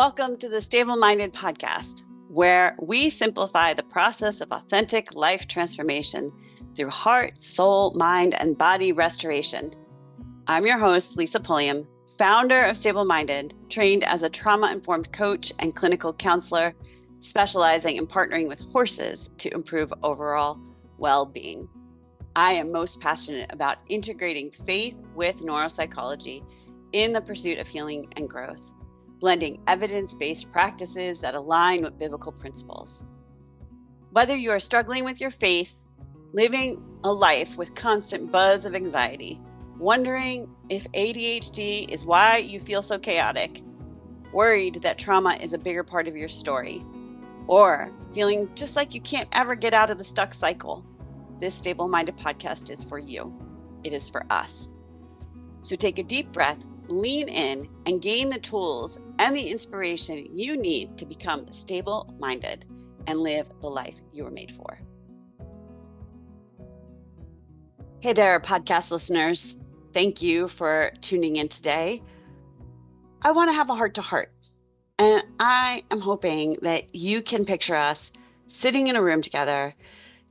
Welcome to the StableMinded Podcast, where we simplify the process of authentic life transformation through heart, soul, mind, and body restoration. I'm your host, Lisa Pulliam, founder of StableMinded, trained as a trauma-informed coach and clinical counselor, specializing in partnering with horses to improve overall well-being. I am most passionate about integrating faith with neuropsychology in the pursuit of healing and growth, blending evidence-based practices that align with biblical principles. Whether you are struggling with your faith, living a life with constant buzz of anxiety, wondering if ADHD is why you feel so chaotic, worried that trauma is a bigger part of your story, or feeling just like you can't ever get out of the stuck cycle, this Stable-Minded Podcast is for you. It is for us. So take a deep breath, lean in, and gain the tools and the inspiration you need to become stable-minded and live the life you were made for. Hey there, podcast listeners. Thank you for tuning in today. I want to have a heart-to-heart, and I am hoping that you can picture us sitting in a room together.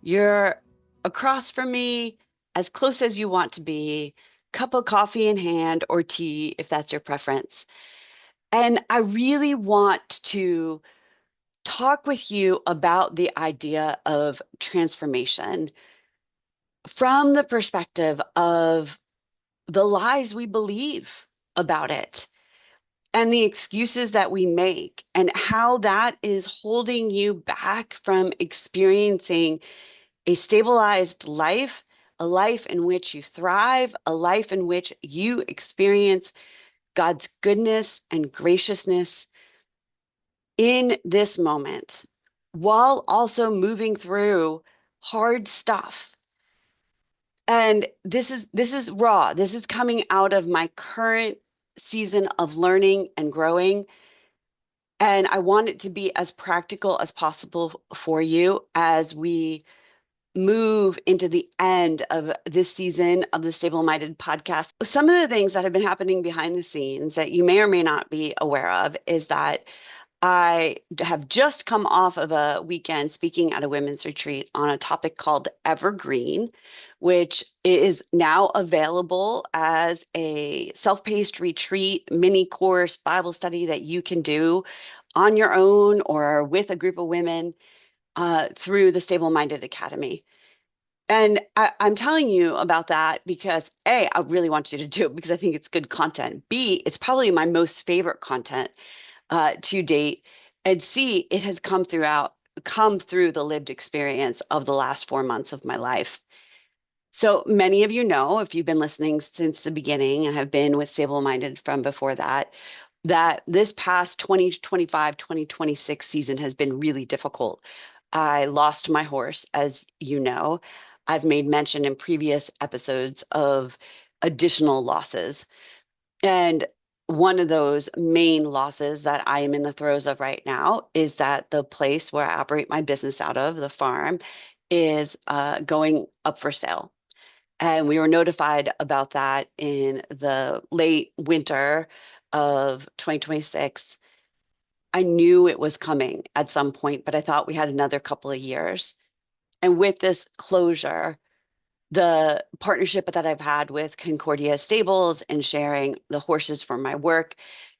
You're across from me, as close as you want to be, cup of coffee in hand or tea, if that's your preference. And I really want to talk with you about the idea of transformation from the perspective of the lies we believe about it and the excuses that we make and how that is holding you back from experiencing a stabilized life, a life in which you thrive, a life in which you experience God's goodness and graciousness in this moment, while also moving through hard stuff. And this is raw. This is coming out of my current season of learning and growing. And I want it to be as practical as possible for you as we move into the end of this season of the Stable-Minded Podcast. Some of the things that have been happening behind the scenes that you may or may not be aware of is that I have just come off of a weekend speaking at a women's retreat on a topic called Evergreen, which is now available as a self-paced retreat, mini course Bible study that you can do on your own or with a group of women through the Stable-Minded Academy. And I'm telling you about that because A, I really want you to do it because I think it's good content. B, it's probably my most favorite content to date. And C, it has come through the lived experience of the last 4 months of my life. So many of you know, if you've been listening since the beginning and have been with Stable-Minded from before that this past 2025, 2026 season has been really difficult. I lost my horse, as you know. I've made mention in previous episodes of additional losses. And one of those main losses that I am in the throes of right now is that the place where I operate my business out of, the farm, is going up for sale. And we were notified about that in the late winter of 2026. I knew it was coming at some point, but I thought we had another couple of years. And with this closure, the partnership that I've had with Concordia Stables and sharing the horses for my work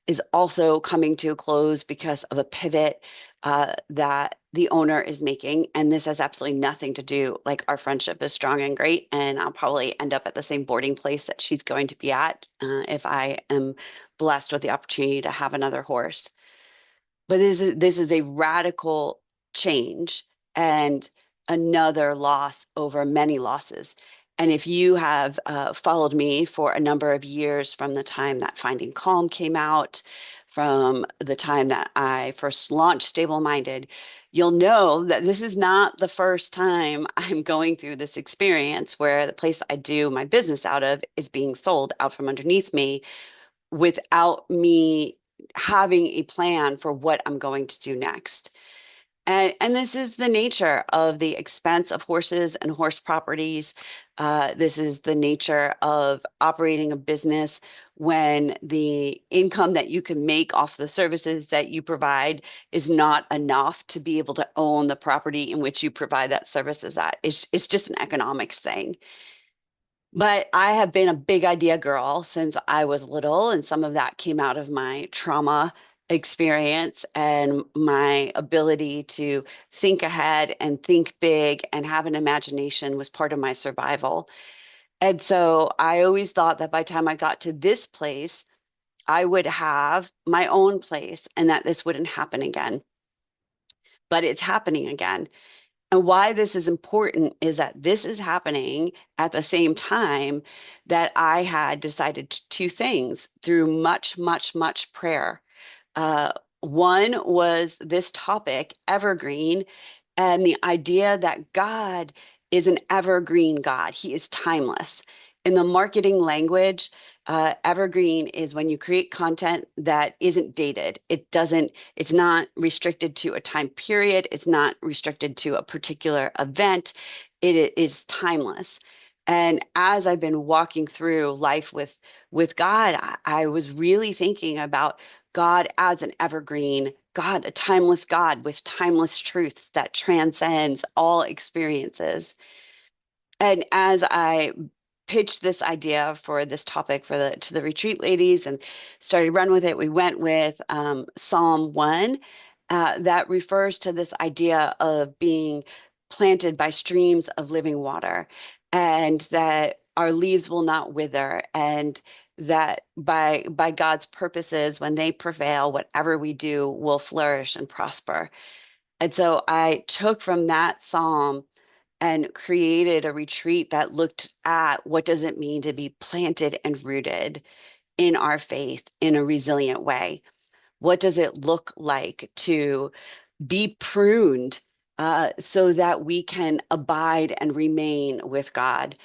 is also coming to a close because of a pivot that the owner is making. And this has absolutely nothing to do, like our friendship is strong and great, and I'll probably end up at the same boarding place that she's going to be at if I am blessed with the opportunity to have another horse. But this is a radical change and another loss over many losses. And if you have followed me for a number of years from the time that Finding Calm came out, from the time that I first launched Stable-Minded, you'll know that this is not the first time I'm going through this experience where the place I do my business out of is being sold out from underneath me without me having a plan for what I'm going to do next. And this is the nature of the expense of horses and horse properties. This is the nature of operating a business when the income that you can make off the services that you provide is not enough to be able to own the property in which you provide that services at. It's just an economics thing. But I have been a big idea girl since I was little, and some of that came out of my trauma experience and my ability to think ahead and think big and have an imagination was part of my survival. And so I always thought that by the time I got to this place, I would have my own place and that this wouldn't happen again. But it's happening again. And why this is important is that this is happening at the same time that I had decided two things through much, much, much prayer. Uh, One was this topic, evergreen, and the idea that God is an evergreen God. He is timeless. In the marketing language, evergreen is when you create content that isn't dated. It's not restricted to a time period. It's not restricted to a particular event. It is timeless. And as I've been walking through life with God, I was really thinking about God as an evergreen God, a timeless God with timeless truths that transcends all experiences. And as I pitched this idea for this topic for the to the retreat ladies and started run with it, we went with Psalm 1 that refers to this idea of being planted by streams of living water, and that our leaves will not wither, and that by God's purposes, when they prevail, whatever we do will flourish and prosper. And so I took from that psalm and created a retreat that looked at what does it mean to be planted and rooted in our faith in a resilient way? What does it look like to be pruned so that we can abide and remain with God?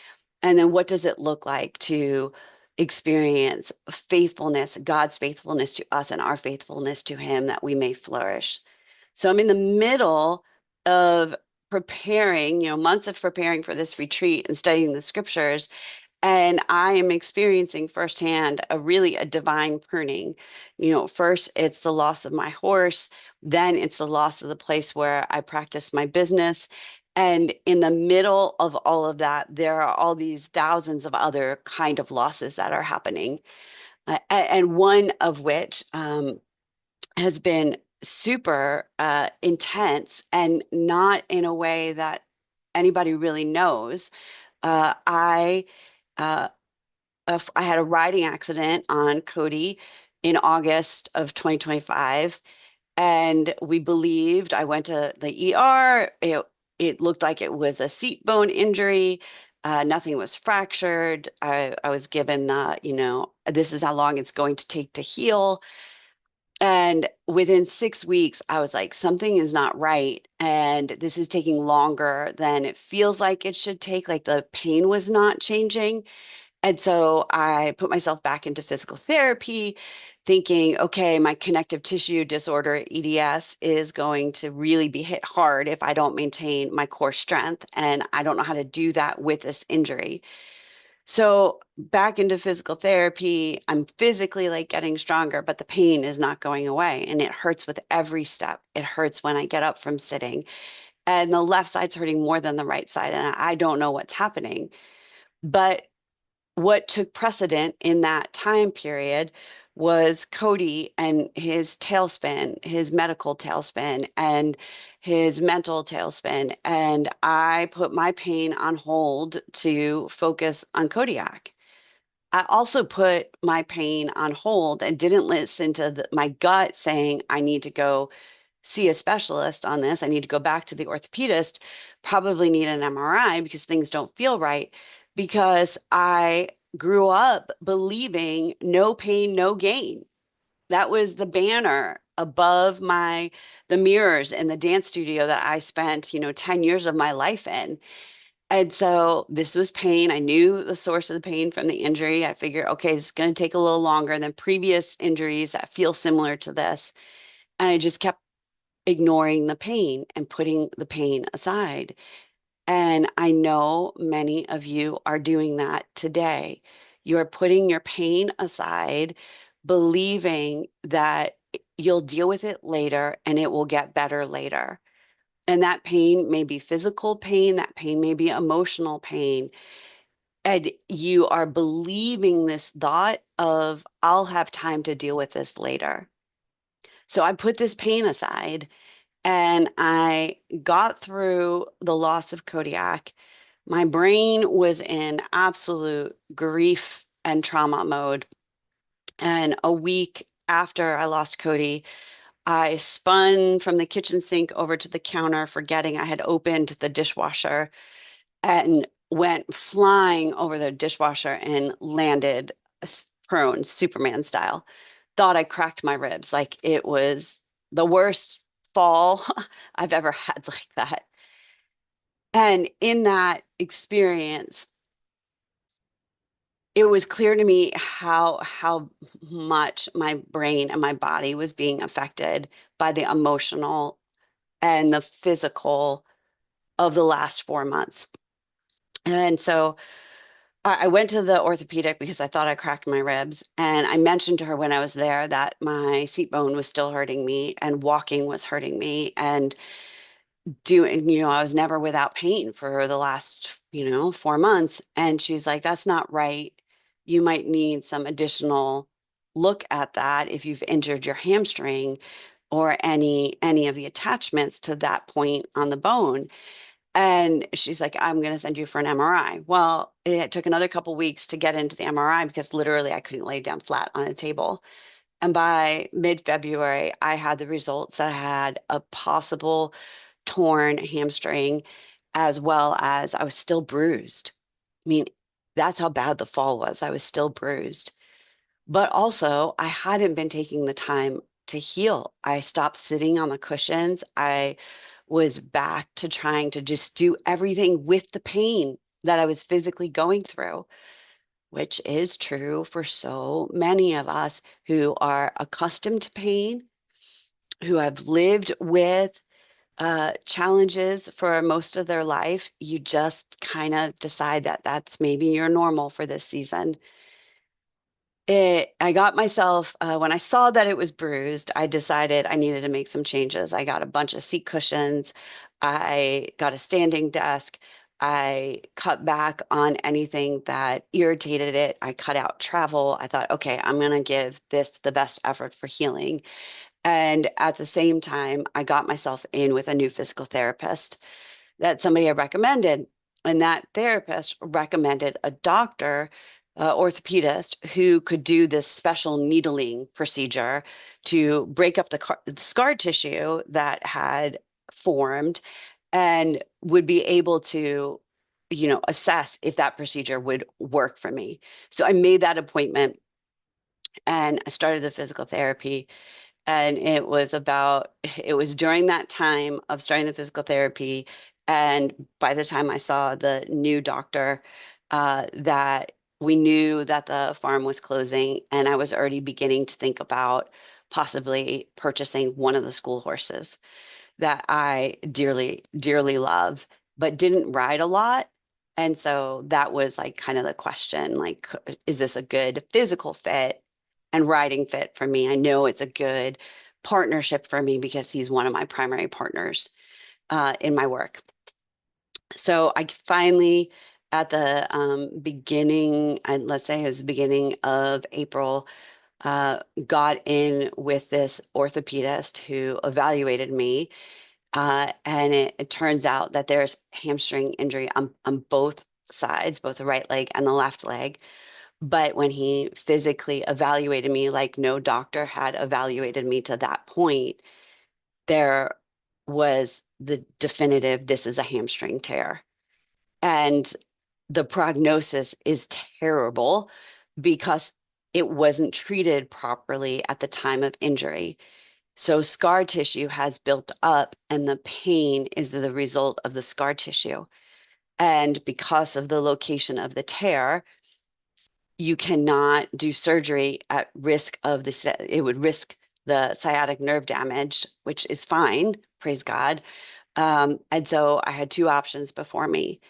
And then what does it look like to experience faithfulness, God's faithfulness to us and our faithfulness to Him that we may flourish? So I'm in the middle of preparing, months of preparing for this retreat and studying the scriptures. And I am experiencing firsthand a divine pruning. First it's the loss of my horse, then it's the loss of the place where I practice my business. And in the middle of all of that, there are all these thousands of other kind of losses that are happening. And one of which has been super intense and not in a way that anybody really knows. Uh, I uh, I had a riding accident on Cody in August of 2025, and we believed I went to the ER. It looked like it was a seat bone injury. Nothing was fractured. I was given this is how long it's going to take to heal. And within 6 weeks, I was like, something is not right. And this is taking longer than it feels like it should take. Like the pain was not changing. And so I put myself back into physical therapy, thinking, okay, my connective tissue disorder, EDS, is going to really be hit hard if I don't maintain my core strength. And I don't know how to do that with this injury. So back into physical therapy, I'm physically like getting stronger, but the pain is not going away. And it hurts with every step. It hurts when I get up from sitting. And the left side's hurting more than the right side. And I don't know what's happening. But what took precedent in that time period was Cody and his tailspin, his medical tailspin, and his mental tailspin. And I put my pain on hold to focus on Kodiak. I also put my pain on hold and didn't listen to my gut saying, I need to go see a specialist on this. I need to go back to the orthopedist, probably need an MRI because things don't feel right. Because I grew up believing no pain, no gain. That was the banner above the mirrors in the dance studio that I spent, 10 years of my life in. And so this was pain. I knew the source of the pain from the injury. I figured, okay, this is going to take a little longer than previous injuries that feel similar to this. And I just kept ignoring the pain and putting the pain aside. And I know many of you are doing that today. You're putting your pain aside, believing that you'll deal with it later and it will get better later. And that pain may be physical pain, that pain may be emotional pain. And you are believing this thought of, I'll have time to deal with this later. So I put this pain aside and I got through the loss of Kodiak. My brain was in absolute grief and trauma mode. And a week after I lost Cody, I spun from the kitchen sink over to the counter, forgetting I had opened the dishwasher, and went flying over the dishwasher and landed prone, Superman style. Thought I cracked my ribs. Like it was the worst fall I've ever had like that. And in that experience, it was clear to me how much my brain and my body was being affected by the emotional and the physical of the last 4 months. And so I went to the orthopedic because I thought I cracked my ribs. And I mentioned to her when I was there that my seat bone was still hurting me and walking was hurting me. And I was never without pain for the last, 4 months. And she's like, that's not right. You might need some additional look at that if you've injured your hamstring or any of the attachments to that point on the bone. And she's like, I'm going to send you for an MRI. Well, it took another couple weeks to get into the MRI because literally I couldn't lay down flat on a table. And by mid-February, I had the results that I had a possible torn hamstring, as well as I was still bruised. I mean, that's how bad the fall was. I was still bruised. But also, I hadn't been taking the time to heal. I stopped sitting on the cushions. I was back to trying to just do everything with the pain that I was physically going through, which is true for so many of us who are accustomed to pain, who have lived with challenges for most of their life. You just kind of decide that that's maybe your normal for this season. I got myself, when I saw that it was bruised, I decided I needed to make some changes. I got a bunch of seat cushions. I got a standing desk. I cut back on anything that irritated it. I cut out travel. I thought, okay, I'm going to give this the best effort for healing. And at the same time, I got myself in with a new physical therapist that somebody had recommended. And that therapist recommended a doctor, orthopedist, who could do this special needling procedure to break up the scar tissue that had formed and would be able to, assess if that procedure would work for me. So I made that appointment and I started the physical therapy. And it was during that time of starting the physical therapy. And by the time I saw the new doctor, that we knew that the farm was closing. And I was already beginning to think about possibly purchasing one of the school horses that I dearly, dearly love, but didn't ride a lot. And so that was like kind of the question, like, is this a good physical fit and riding fit for me? I know it's a good partnership for me because he's one of my primary partners in my work. So I finally, at the beginning, let's say it was the beginning of April, got in with this orthopedist who evaluated me. And it turns out that there's hamstring injury on both sides, both the right leg and the left leg. But when he physically evaluated me, like no doctor had evaluated me to that point, there was the definitive, this is a hamstring tear. And the prognosis is terrible because it wasn't treated properly at the time of injury. So scar tissue has built up, and the pain is the result of the scar tissue. And because of the location of the tear, you cannot do surgery at risk of this. It would risk the sciatic nerve damage, which is fine, praise God. And so I had two options before me,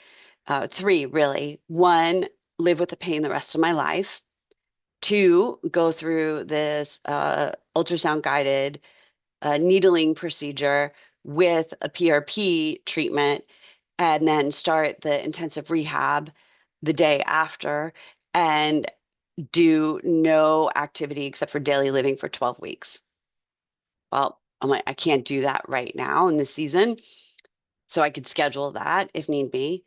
three really. One, live with the pain the rest of my life. Two, go through this ultrasound guided needling procedure with a PRP treatment and then start the intensive rehab the day after and do no activity except for daily living for 12 weeks. Well, I'm like, I can't do that right now in this season. So I could schedule that if need be.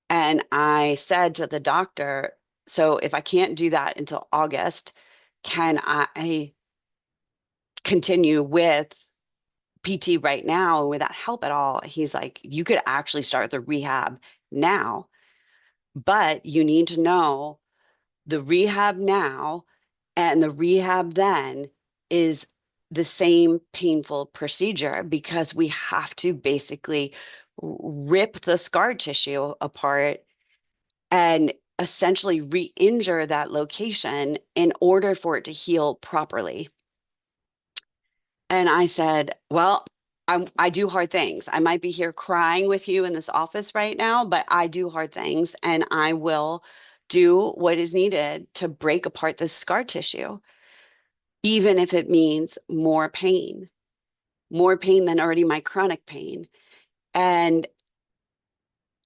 And I said to the doctor, so if I can't do that until August, can I continue with PT right now without help at all? He's like, you could actually start the rehab now, but you need to know the rehab now and the rehab then is the same painful procedure because we have to basically rip the scar tissue apart and essentially re-injure that location in order for it to heal properly. And I said, well, I do hard things. I might be here crying with you in this office right now, but I do hard things and I will do what is needed to break apart this scar tissue, even if it means more pain than already my chronic pain. And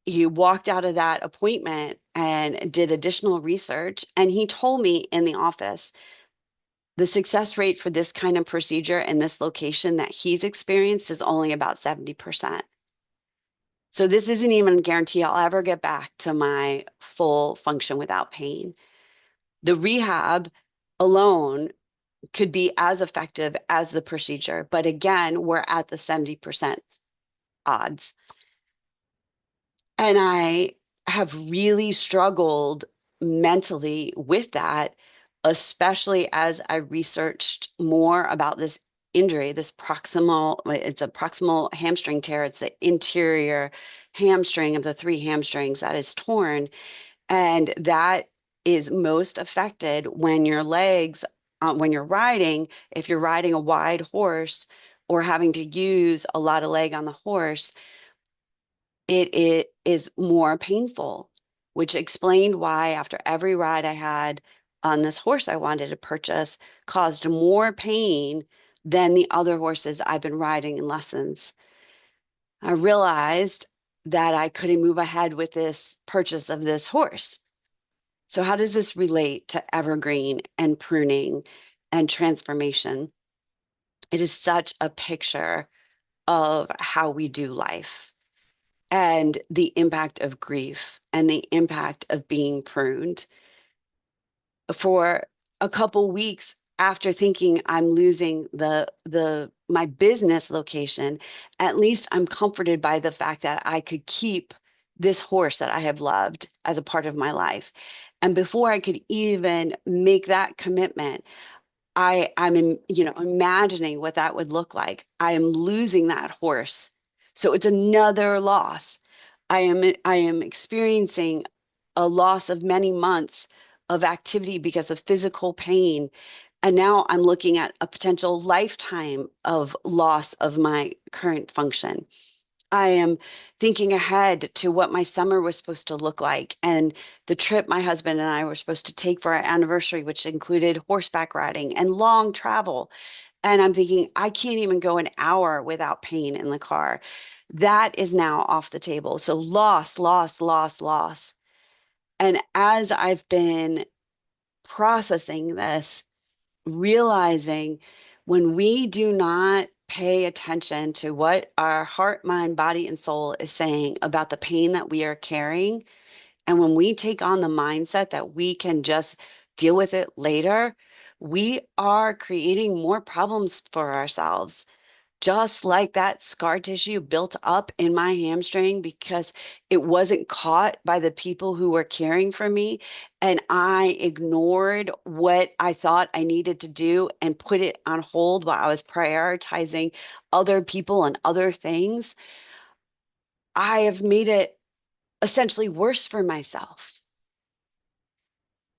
he walked out of that appointment and did additional research. And he told me in the office, the success rate for this kind of procedure in this location that he's experienced is only about 70%. So this isn't even a guarantee I'll ever get back to my full function without pain. The rehab alone could be as effective as the procedure, but again, we're at the 70% odds. And I have really struggled mentally with that, especially as I researched more about this injury, it's a proximal hamstring tear. It's the interior hamstring of the three hamstrings that is torn. And that is most affected when your legs, when you're riding, if you're riding a wide horse or having to use a lot of leg on the horse, it is more painful, which explained why after every ride I had on this horse I wanted to purchase caused more pain than the other horses I've been riding in lessons. I realized that I couldn't move ahead with this purchase of this horse. So how does this relate to evergreen and pruning and transformation? It is such a picture of how we do life and the impact of grief and the impact of being pruned. For a couple weeks after thinking I'm losing the my business location, at least I'm comforted by the fact that I could keep this horse that I have loved as a part of my life. And before I could even make that commitment, imagining what that would look like. I am losing that horse. So it's another loss. I am experiencing a loss of many months of activity because of physical pain. And now I'm looking at a potential lifetime of loss of my current function. I am thinking ahead to what my summer was supposed to look like and the trip my husband and I were supposed to take for our anniversary, which included horseback riding and long travel. And I'm thinking, I can't even go an hour without pain in the car. That is now off the table. So loss, loss, loss, loss. And as I've been processing this, realizing when we do not pay attention to what our heart, mind, body, and soul is saying about the pain that we are carrying, and when we take on the mindset that we can just deal with it later, we are creating more problems for ourselves. Just like that scar tissue built up in my hamstring because it wasn't caught by the people who were caring for me. And I ignored what I thought I needed to do and put it on hold while I was prioritizing other people and other things. I have made it essentially worse for myself.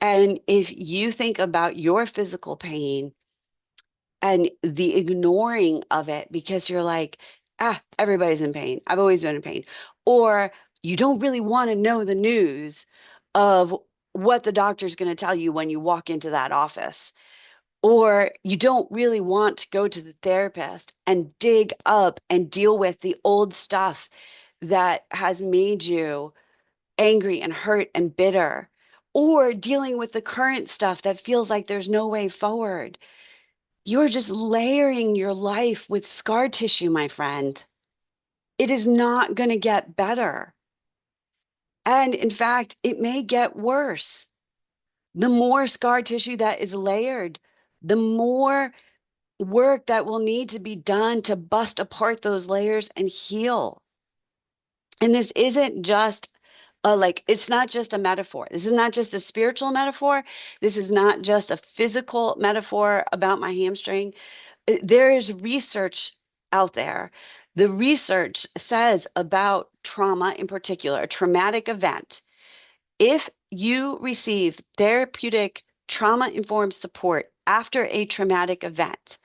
And if you think about your physical pain and the ignoring of it because you're like, everybody's in pain. I've always been in pain. Or you don't really want to know the news of what the doctor's going to tell you when you walk into that office. Or you don't really want to go to the therapist and dig up and deal with the old stuff that has made you angry and hurt and bitter, or dealing with the current stuff that feels like there's no way forward. You're just layering your life with scar tissue, my friend. It is not going to get better. And in fact, it may get worse. The more scar tissue that is layered, the more work that will need to be done to bust apart those layers and heal. And this isn't just it's not just a metaphor. This is not just a spiritual metaphor. This is not just a physical metaphor about my hamstring. There is research out there. The research says about trauma in particular, a traumatic event. If you receive therapeutic trauma-informed support after a traumatic event,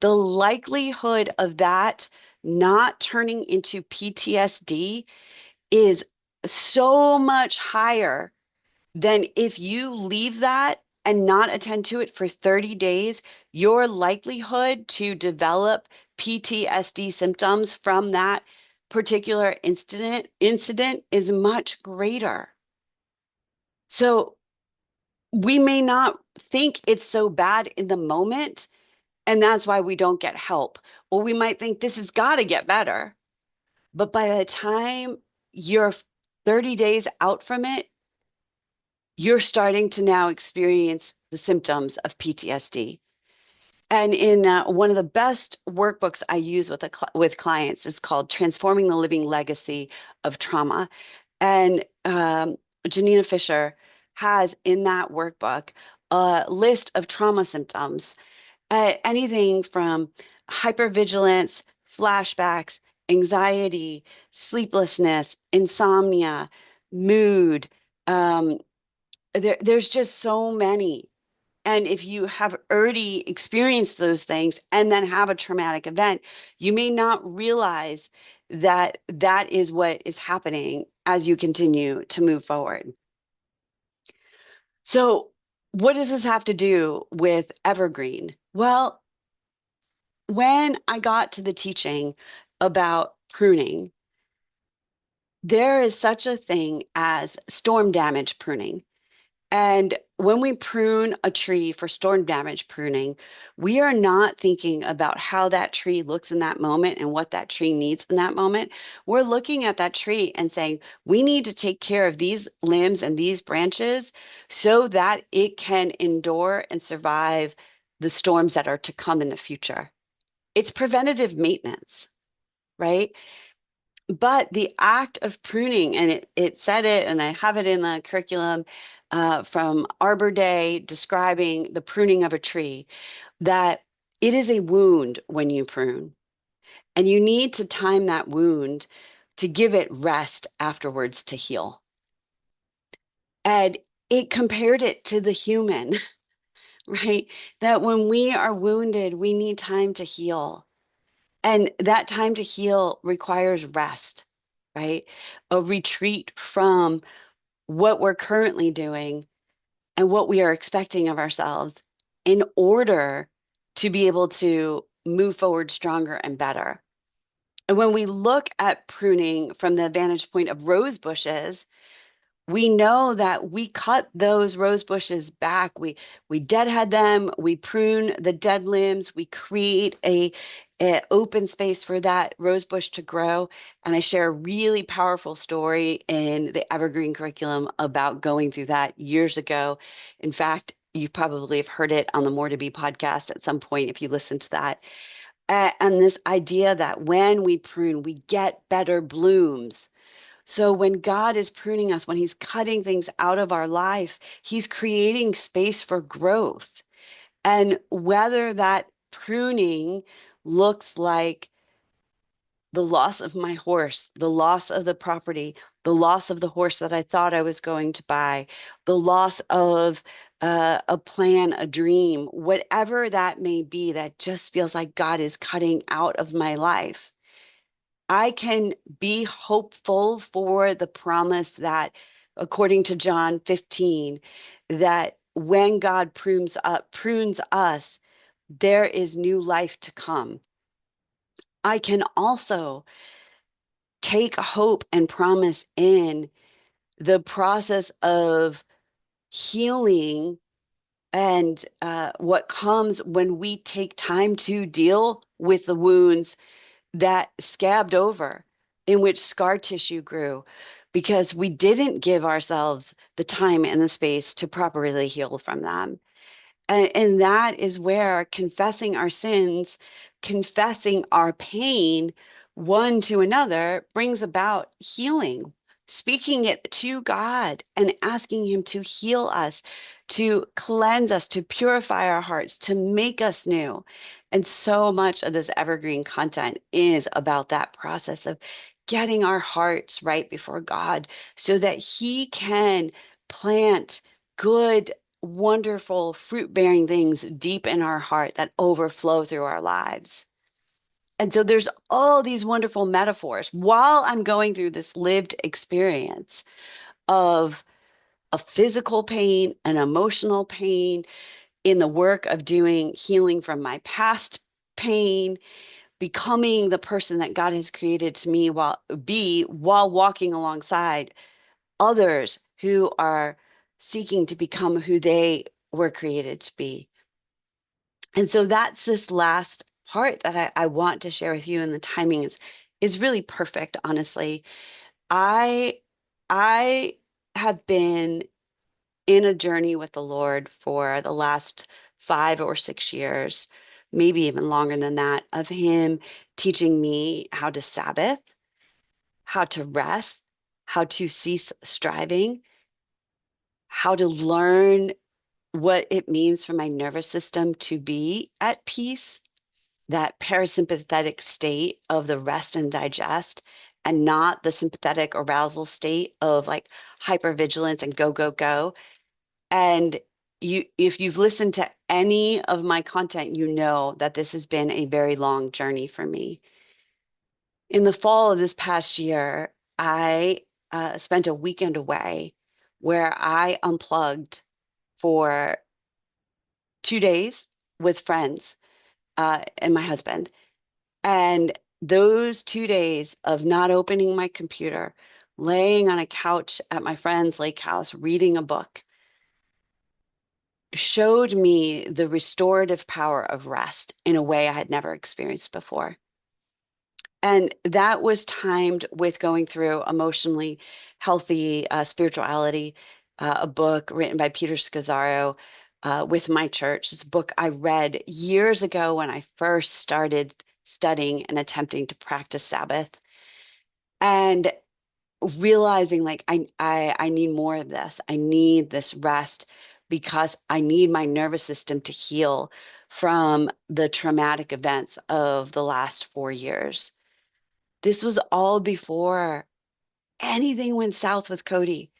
the likelihood of that not turning into PTSD is so much higher than if you leave that and not attend to it for 30 days. Your likelihood to develop PTSD symptoms from that particular incident is much greater. So we may not think it's so bad in the moment, and that's why we don't get help. Or we might think this has got to get better. But by the time you're 30 days out from it, you're starting to now experience the symptoms of PTSD. And in one of the best workbooks I use with clients is called Transforming the Living Legacy of Trauma. And Janina Fisher has in that workbook a list of trauma symptoms, anything from hypervigilance, flashbacks, anxiety, sleeplessness, insomnia, mood. There's just so many. And if you have already experienced those things and then have a traumatic event, you may not realize that that is what is happening as you continue to move forward. So, what does this have to do with Evergreen? Well, when I got to the teaching about pruning, there is such a thing as storm damage pruning. And when we prune a tree for storm damage pruning, we are not thinking about how that tree looks in that moment and what that tree needs in that moment. We're looking at that tree and saying, we need to take care of these limbs and these branches so that it can endure and survive the storms that are to come in the future. It's preventative maintenance, right? But the act of pruning, and it said it, and I have it in the curriculum from Arbor Day describing the pruning of a tree, that it is a wound when you prune. And you need to time that wound to give it rest afterwards to heal. And it compared it to the human, right? That when we are wounded, we need time to heal. And that time to heal requires rest, right? A retreat from what we're currently doing and what we are expecting of ourselves in order to be able to move forward stronger and better. And when we look at pruning from the vantage point of rose bushes, we know that we cut those rose bushes back. We deadhead them, we prune the dead limbs, we create a open space for that rose bush to grow. And I share a really powerful story in the Evergreen curriculum about going through that years ago. In fact, you probably have heard it on the More to Be podcast at some point if you listen to that. And this idea that when we prune, we get better blooms. So when God is pruning us, when he's cutting things out of our life, he's creating space for growth. And whether that pruning looks like the loss of my horse, the loss of the property, the loss of the horse that I thought I was going to buy, the loss of a plan, a dream, whatever that may be, that just feels like God is cutting out of my life, I can be hopeful for the promise that, according to John 15, that when God prunes us, there is new life to come. I can also take hope and promise in the process of healing and what comes when we take time to deal with the wounds that scabbed over, in which scar tissue grew, because we didn't give ourselves the time and the space to properly heal from them. And that is where confessing our sins, confessing our pain one to another brings about healing. Speaking it to God and asking Him to heal us, to cleanse us, to purify our hearts, to make us new. And so much of this evergreen content is about that process of getting our hearts right before God so that He can plant good, wonderful fruit bearing things deep in our heart that overflow through our lives. And so there's all these wonderful metaphors while I'm going through this lived experience of a physical pain, an emotional pain, in the work of doing healing from my past pain, becoming the person that God has created to me while walking alongside others who are seeking to become who they were created to be. And so that's this last part that I want to share with you, and the timing is really perfect, honestly. I I have been in a journey with the Lord for the last 5 or 6 years, maybe even longer than that, of Him teaching me how to Sabbath, how to rest, how to cease striving, how to learn what it means for my nervous system to be at peace, that parasympathetic state of the rest and digest, and not the sympathetic arousal state of like hypervigilance and go, go, go. And if you've listened to any of my content, you know that this has been a very long journey for me. In the fall of this past year, I spent a weekend away where I unplugged for 2 days with friends and my husband. And those 2 days of not opening my computer, laying on a couch at my friend's lake house, reading a book, showed me the restorative power of rest in a way I had never experienced before. And that was timed with going through emotionally healthy spirituality, a book written by Peter Scazzaro with my church. It's a book I read years ago when I first started studying and attempting to practice Sabbath, and realizing like I need more of this. I need this rest because I need my nervous system to heal from the traumatic events of the last 4 years. This was all before anything went south with Cody.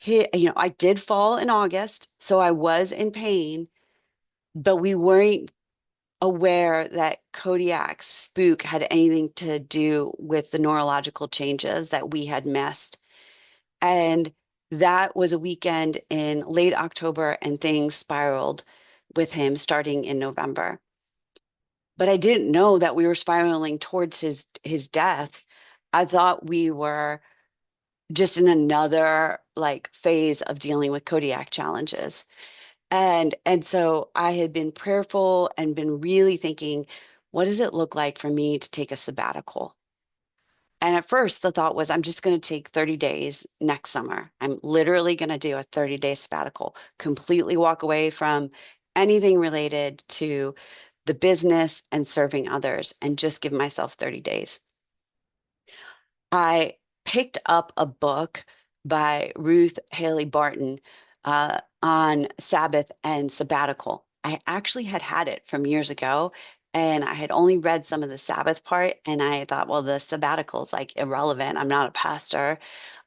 I did fall in August, so I was in pain, but we weren't aware that Kodiak's spook had anything to do with the neurological changes that we had missed. And that was a weekend in late October, and things spiraled with him starting in November. But I didn't know that we were spiraling towards his death. I thought we were just in another like phase of dealing with Kodiak challenges. And so I had been prayerful and been really thinking, what does it look like for me to take a sabbatical? And at first, the thought was, I'm just going to take 30 days next summer. I'm literally going to do a 30-day sabbatical, completely walk away from anything related to the business and serving others, and just give myself 30 days. I picked up a book by Ruth Haley Barton on Sabbath and sabbatical. I actually had it from years ago, And I had only read some of the Sabbath part, and I thought, well, the sabbatical is like irrelevant. I'm not a pastor.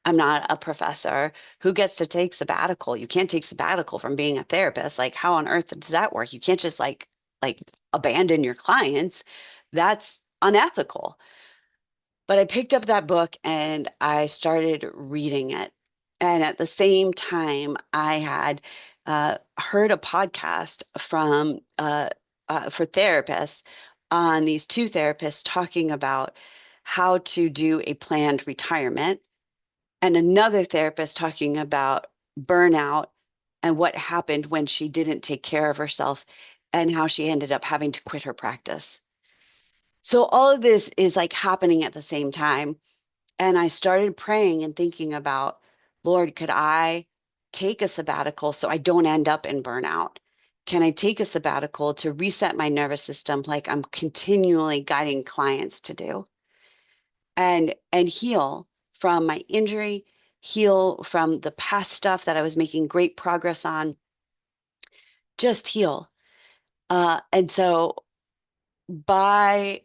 I'm not a professor. Who gets to take sabbatical? You can't take sabbatical from being a therapist. Like, how on earth does that work? You can't just like abandon your clients. That's unethical. But I picked up that book and I started reading it. And at the same time, I had heard a podcast from for therapists on these two therapists talking about how to do a planned retirement, and another therapist talking about burnout and what happened when she didn't take care of herself and how she ended up having to quit her practice. So all of this is like happening at the same time. And I started praying and thinking about, Lord, could I take a sabbatical so I don't end up in burnout? Can I take a sabbatical to reset my nervous system like I'm continually guiding clients to do, and heal from my injury, heal from the past stuff that I was making great progress on, just heal. And so by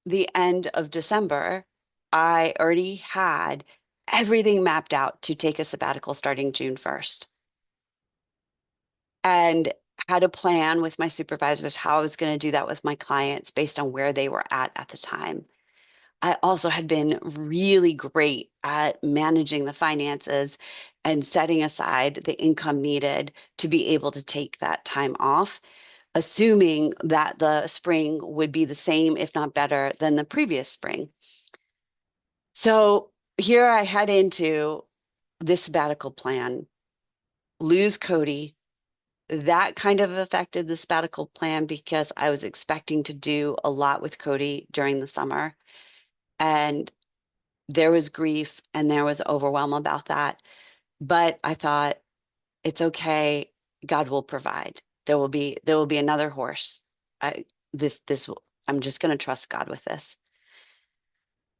the end of December, I already had everything mapped out to take a sabbatical starting June 1st, and had a plan with my supervisors how I was going to do that with my clients based on where they were at the time. I also had been really great at managing the finances and setting aside the income needed to be able to take that time off, assuming that the spring would be the same, if not better, than the previous spring. So here I head into this sabbatical plan, lose Cody. That kind of affected the sabbatical plan because I was expecting to do a lot with Cody during the summer. And there was grief and there was overwhelm about that. But I thought, it's okay. God will provide. There will be another horse. I I'm just going to trust God with this.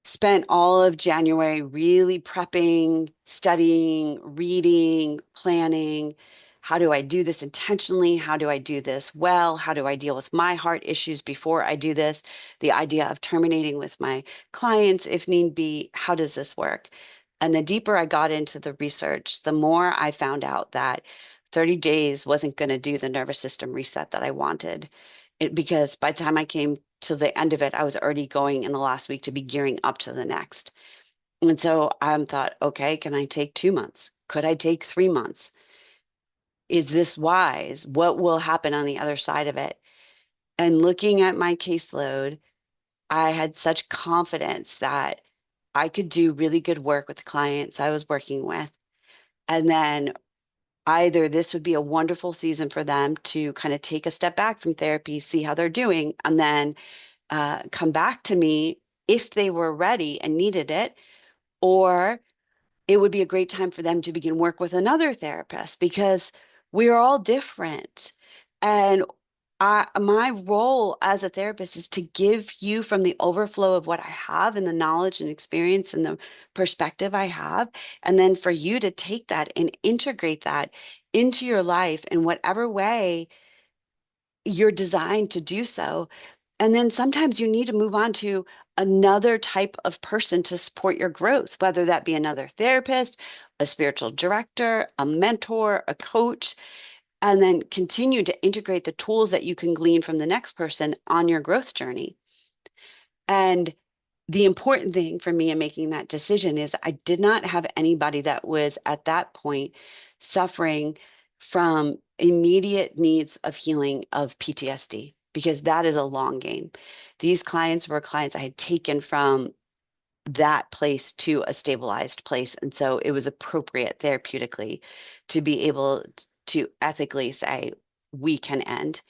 Spent all of January really prepping, studying, reading, planning. How do I do this intentionally? How do I do this well? How do I deal with my heart issues before I do this? The idea of terminating with my clients if need be. How does this work? And the deeper I got into the research, the more I found out that 30 days wasn't going to do the nervous system reset that I wanted. Because by the time I came to the end of it, I was already going in the last week to be gearing up to the next. And so I thought, okay, can I take 2 months? Could I take 3 months? Is this wise? What will happen on the other side of it? And looking at my caseload, I had such confidence that I could do really good work with the clients I was working with. And then either this would be a wonderful season for them to kind of take a step back from therapy, see how they're doing, and then come back to me if they were ready and needed it, or it would be a great time for them to begin work with another therapist because we are all different. And my role as a therapist is to give you from the overflow of what I have and the knowledge and experience and the perspective I have, and then for you to take that and integrate that into your life in whatever way you're designed to do so. And then sometimes you need to move on to another type of person to support your growth, whether that be another therapist, a spiritual director, a mentor, a coach, and then continue to integrate the tools that you can glean from the next person on your growth journey. And the important thing for me in making that decision is I did not have anybody that was at that point suffering from immediate needs of healing of PTSD, because that is a long game. These clients were clients I had taken from that place to a stabilized place. And so it was appropriate therapeutically to be able to ethically say, we can end.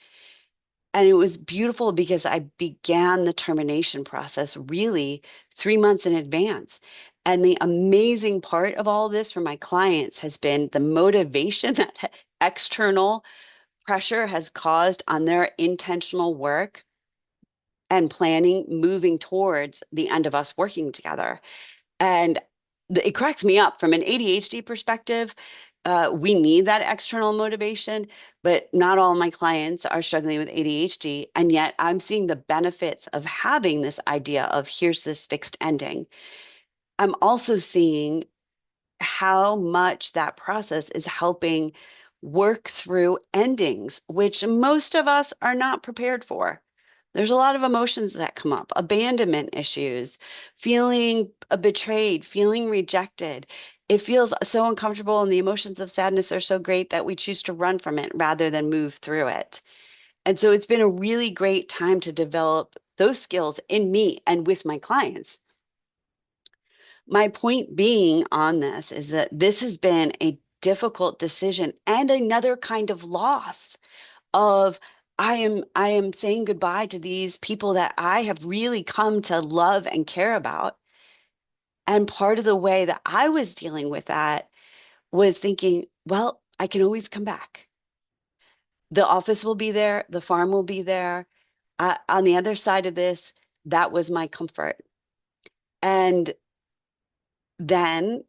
And it was beautiful because I began the termination process really 3 months in advance. And the amazing part of all this for my clients has been the motivation that external pressure has caused on their intentional work and planning moving towards the end of us working together. And it cracks me up from an ADHD perspective. we need that external motivation, but not all my clients are struggling with ADHD. And yet I'm seeing the benefits of having this idea of here's this fixed ending. I'm also seeing how much that process is helping work through endings, which most of us are not prepared for. There's a lot of emotions that come up, abandonment issues, feeling betrayed, feeling rejected. It feels so uncomfortable, and the emotions of sadness are so great that we choose to run from it rather than move through it. And so it's been a really great time to develop those skills in me and with my clients. My point being on this is that this has been a difficult decision and another kind of loss of I am saying goodbye to these people that I have really come to love and care about. And part of the way that I was dealing with that was thinking, well, I can always come back. The office will be there, the farm will be there. On the other side of this, that was my comfort. And then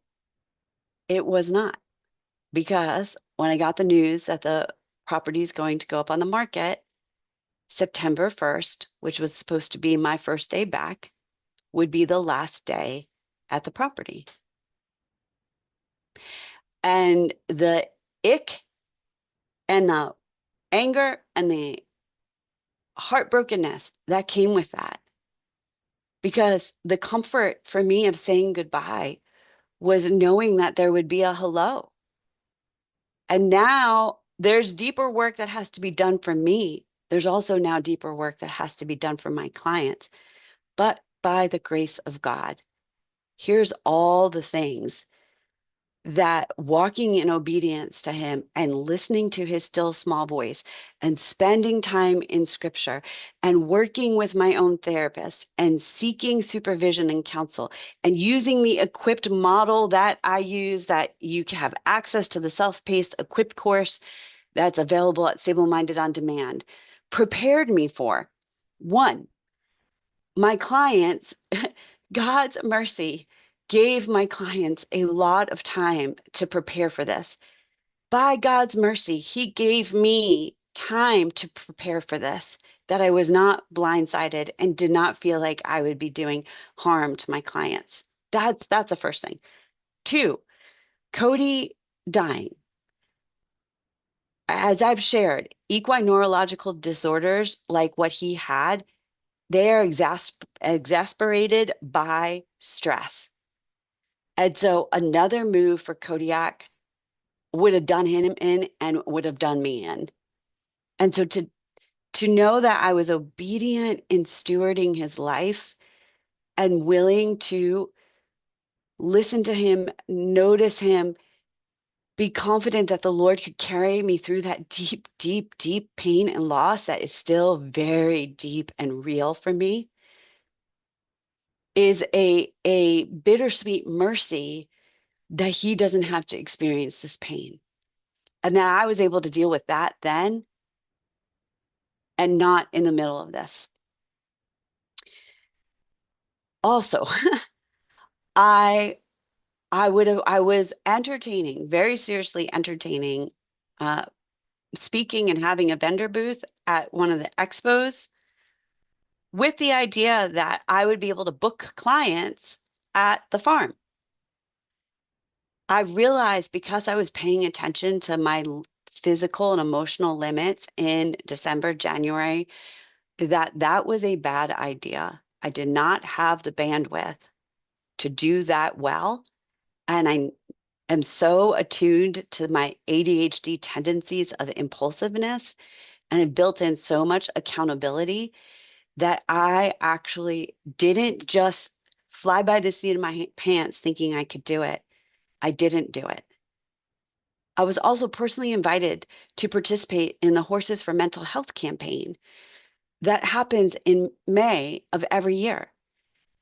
it was not. Because when I got the news that the property is going to go up on the market, September 1st, which was supposed to be my first day back, would be the last day at the property. And the ick and the anger and the heartbrokenness that came with that, because the comfort for me of saying goodbye was knowing that there would be a hello. And now there's deeper work that has to be done for me. There's also now deeper work that has to be done for my clients. But by the grace of God, here's all the things that walking in obedience to Him and listening to His still small voice and spending time in Scripture and working with my own therapist and seeking supervision and counsel and using the equipped model that I use, that you can have access to the self-paced equipped course that's available at StableMinded on Demand, prepared me for one, my clients. God's mercy gave my clients a lot of time to prepare for this. By God's mercy, He gave me time to prepare for this, that I was not blindsided and did not feel like I would be doing harm to my clients. That's the first thing. Two, Cody dying. As I've shared, equine neurological disorders like what he had, they are exasperated by stress. And so another move for Kodiak would have done him in and would have done me in. And so to know that I was obedient in stewarding his life and willing to listen to him, notice him, be confident that the Lord could carry me through that deep, deep, deep pain and loss that is still very deep and real for me, is a bittersweet mercy that he doesn't have to experience this pain. And that I was able to deal with that then and not in the middle of this. Also, I I was entertaining, very seriously entertaining, uh, speaking and having a vendor booth at one of the expos with the idea that I would be able to book clients at the farm. I realized, because I was paying attention to my physical and emotional limits in December, January, that that was a bad idea. I did not have the bandwidth to do that well. And I am so attuned to my ADHD tendencies of impulsiveness and have built in so much accountability that I actually didn't just fly by the seat of my pants thinking I could do it. I didn't do it. I was also personally invited to participate in the Horses for Mental Health campaign that happens in May of every year.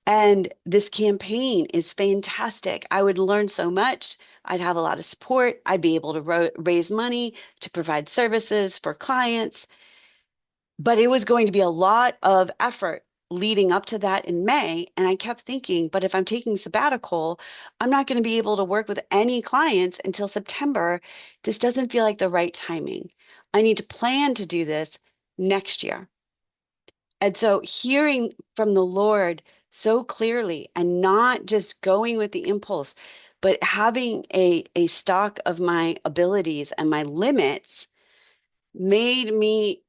And this campaign is fantastic. I would learn so much. I'd have a lot of support. I'd be able to raise money to provide services for clients. But it was going to be a lot of effort leading up to that in May. And I kept thinking, but if I'm taking sabbatical, I'm not going to be able to work with any clients until September. This doesn't feel like the right timing. I need to plan to do this next year. And so hearing from the Lord so clearly and not just going with the impulse, but having a stock of my abilities and my limits made me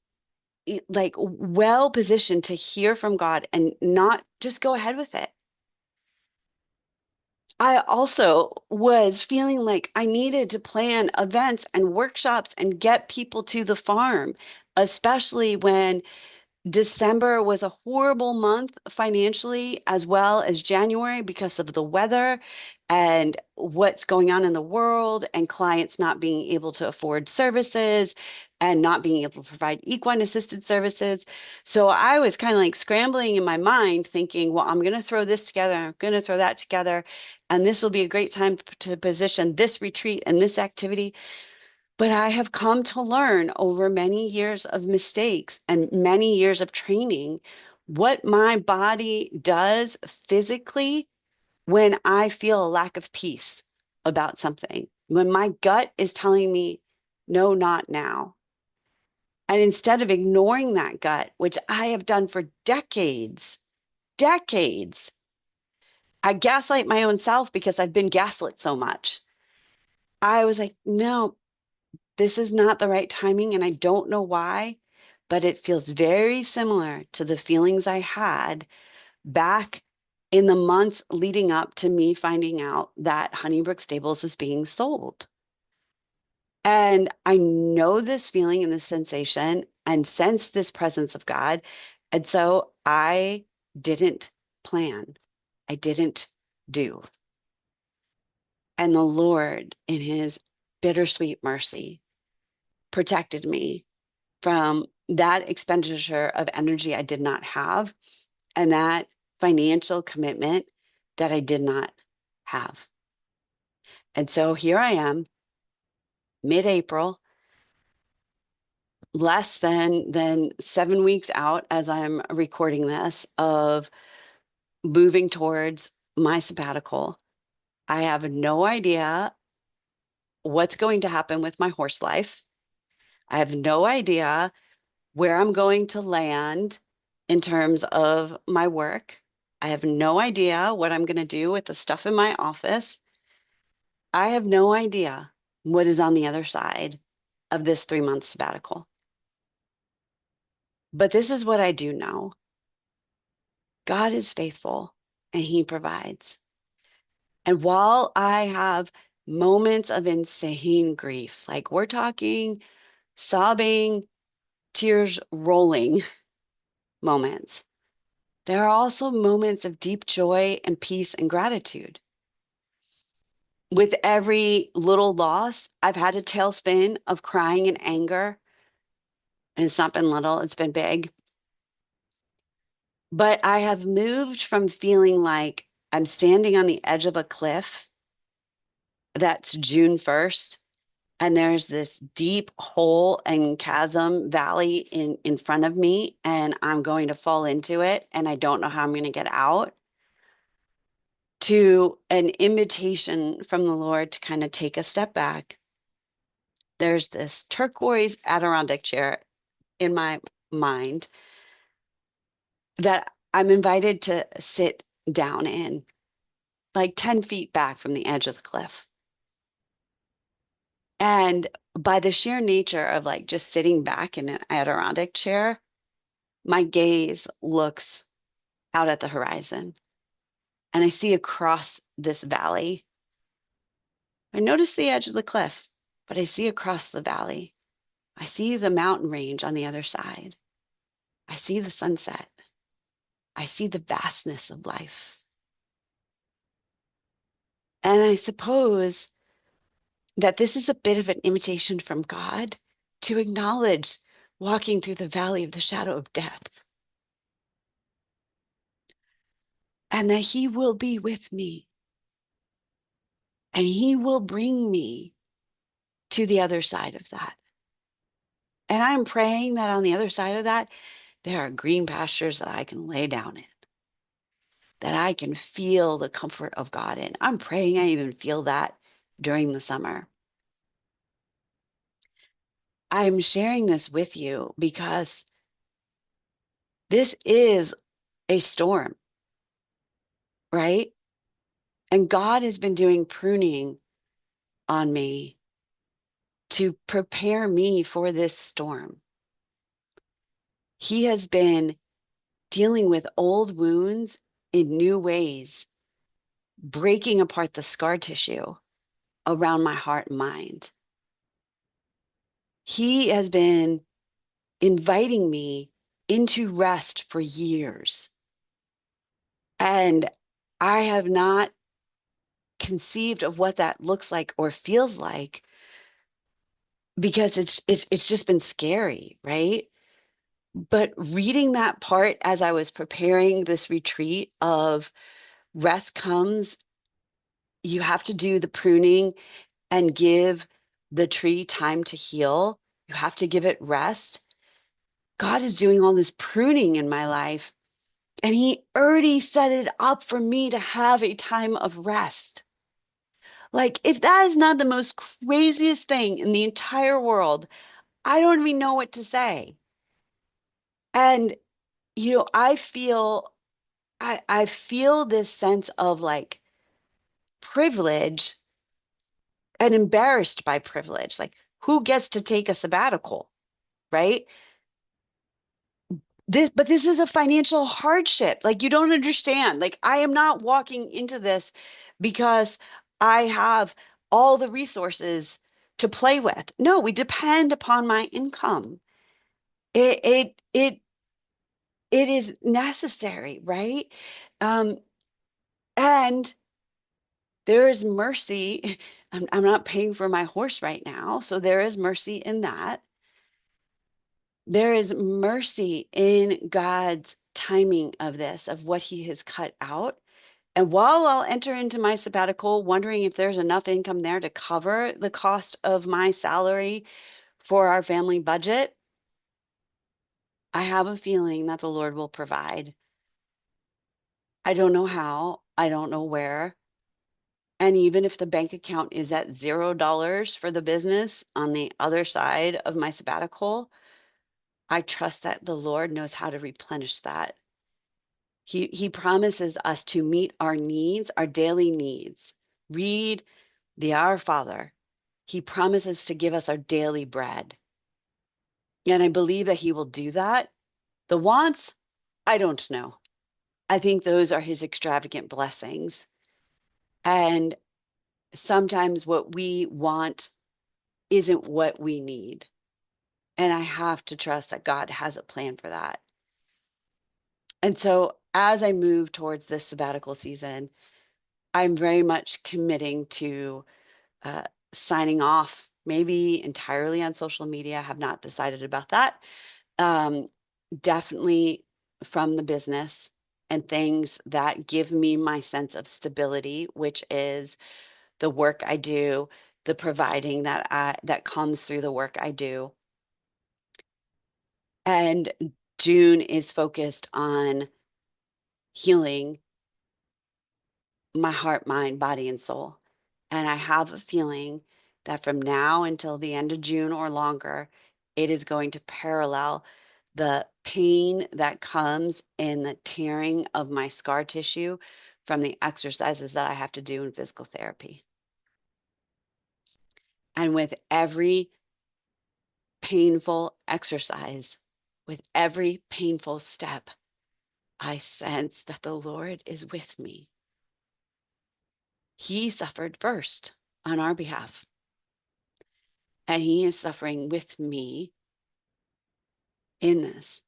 like well positioned to hear from God and not just go ahead with it. I also was feeling like I needed to plan events and workshops and get people to the farm, especially when December was a horrible month financially, as well as January because of the weather and what's going on in the world, and clients not being able to afford services and not being able to provide equine assisted services. So I was kind of like scrambling in my mind, thinking, well, I'm going to throw this together, I'm going to throw that together, and this will be a great time to position this retreat and this activity. But I have come to learn over many years of mistakes and many years of training what my body does physically when I feel a lack of peace about something, when my gut is telling me, no, not now. And instead of ignoring that gut, which I have done for decades, I gaslight my own self because I've been gaslit so much. I was like, no, this is not the right timing, and I don't know why, but it feels very similar to the feelings I had back in the months leading up to me finding out that Honeybrook Stables was being sold. And I know this feeling and this sensation and sense this presence of God. And so I didn't plan. I didn't do. And the Lord, in his bittersweet mercy, protected me from that expenditure of energy I did not have and that financial commitment that I did not have. And so here I am, mid-April, less than 7 weeks out as I'm recording this of moving towards my sabbatical. I have no idea what's going to happen with my horse life. I have no idea where I'm going to land in terms of my work. I have no idea what I'm going to do with the stuff in my office. I have no idea what is on the other side of this 3 month sabbatical. But this is what I do know. God is faithful and he provides. And while I have moments of insane grief, like we're talking sobbing, tears rolling moments, there are also moments of deep joy and peace and gratitude. With every little loss, I've had a tailspin of crying and anger. And it's not been little, it's been big. But I have moved from feeling like I'm standing on the edge of a cliff that's June 1st, and there's this deep hole and chasm valley in front of me, and I'm going to fall into it, and I don't know how I'm going to get out, to an invitation from the Lord to kind of take a step back. There's this turquoise Adirondack chair in my mind that I'm invited to sit down in, like 10 feet back from the edge of the cliff. And by the sheer nature of like just sitting back in an Adirondack chair, my gaze looks out at the horizon and I see across this valley. I notice the edge of the cliff, but I see across the valley. I see the mountain range on the other side. I see the sunset. I see the vastness of life. And I suppose that this is a bit of an invitation from God to acknowledge walking through the valley of the shadow of death, and that he will be with me and he will bring me to the other side of that. And I'm praying that on the other side of that, There are green pastures that I can lay down in, that I can feel the comfort of God in. I'm praying I even feel that during the summer. I'm sharing this with you because this is a storm, right? And God has been doing pruning on me to prepare me for this storm. He has been dealing with old wounds in new ways, breaking apart the scar tissue around my heart and mind. He has been inviting me into rest for years. And I have not conceived of what that looks like or feels like because it's just been scary, right? But reading that part as I was preparing this retreat of rest comes, you have to do the pruning and give the tree time to heal. You have to give it rest. God is doing all this pruning in my life, and He already set it up for me to have a time of rest. Like, if that is not the most craziest thing in the entire world, I don't even know what to say. And, I feel this sense of like privilege and embarrassed by privilege. Like, who gets to take a sabbatical, right? But this is a financial hardship. Like, you don't understand. Like, I am not walking into this because I have all the resources to play with. No, we depend upon my income. It it it it is necessary, right? Um, and there is mercy. I'm not paying for my horse right now, so there is mercy in that. There is mercy in God's timing of this, of what He has cut out. And while I'll enter into my sabbatical, wondering if there's enough income there to cover the cost of my salary for our family budget, I have a feeling that the Lord will provide. I don't know how, I don't know where. And even if the bank account is at $0 for the business on the other side of my sabbatical, I trust that the Lord knows how to replenish that. He promises us to meet our needs, our daily needs. Read the Our Father. He promises to give us our daily bread. And I believe that He will do that. The wants, I don't know. I think those are His extravagant blessings. And sometimes what we want isn't what we need. And I have to trust that God has a plan for that. And so as I move towards this sabbatical season, I'm very much committing to uh, signing off, maybe entirely on social media. I have not decided about that. Um, Definitely from the business and things that give me my sense of stability, which is the work I do, the providing that comes through the work I do. And June is focused on healing my heart, mind, body, and soul. And I have a feeling that from now until the end of June or longer, it is going to parallel the pain that comes in the tearing of my scar tissue from the exercises that I have to do in physical therapy. And with every painful exercise, with every painful step, I sense that the Lord is with me. He suffered first on our behalf, and He is suffering with me in this.